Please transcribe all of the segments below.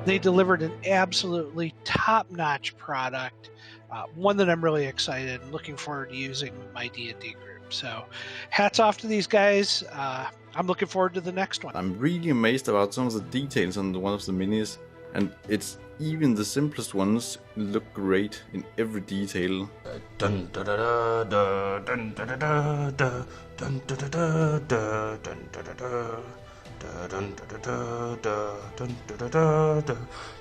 They delivered an absolutely top-notch product, one that I'm really excited and looking forward to using with my D&D group. So hats off to these guys. I'm looking forward to the next one. I'm really amazed about some of the details on one of the minis, and it's even the simplest ones look great in every detail. Dun da da da da dun da da da da dun da da da da dun da da da. Dun, da, da, da, dun, da, da, da, da,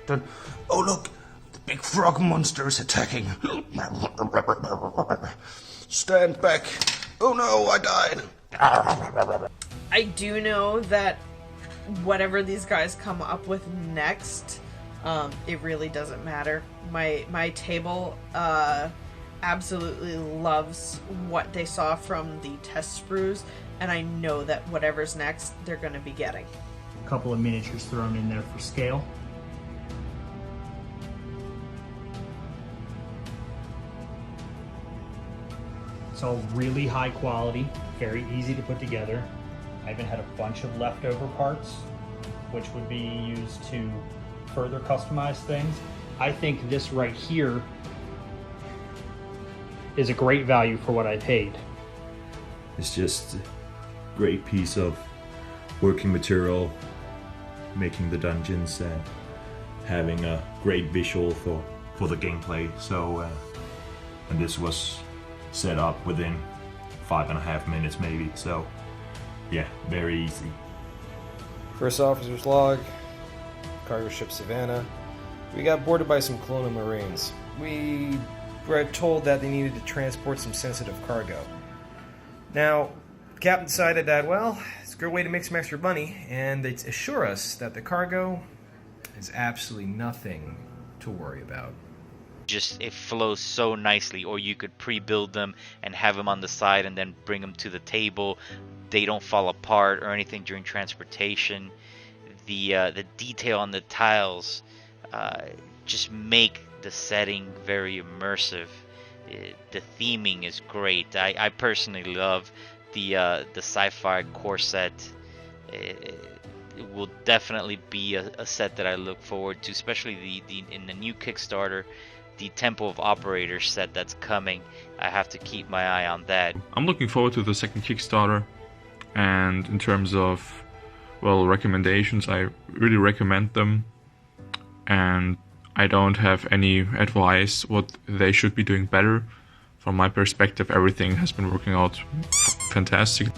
dun. Oh look, the big frog monster is attacking. Stand back. Oh no, I died. I do know that whatever these guys come up with next, it really doesn't matter. My table absolutely loves what they saw from the test sprues, and I know that whatever's next, they're going to be getting. A couple of miniatures thrown in there for scale. It's all really high quality, very easy to put together. I even had a bunch of leftover parts, which would be used to further customize things. I think this right here is a great value for what I paid. It's just a great piece of working material, making the dungeons and having a great visual for the gameplay. So, and this was set up within 5.5 minutes maybe. So, yeah, very easy. First officer's log, cargo ship Savannah. We got boarded by some colonial marines. We were told that they needed to transport some sensitive cargo. Now, the captain decided that, well, it's a good way to make some extra money, and they assure us that the cargo is absolutely nothing to worry about. Just it flows so nicely, or you could pre-build them and have them on the side and then bring them to the table. They don't fall apart or anything during transportation. The detail on the tiles just make the setting very immersive. The theming is great. I personally love the sci-fi core set. It will definitely be a set that I look forward to, especially in the new Kickstarter, the Temple of Operators set that's coming. I have to keep my eye on that. I'm looking forward to the second Kickstarter, and in terms of, well, recommendations, I really recommend them, and I don't have any advice what they should be doing better. From my perspective, everything has been working out fantastic.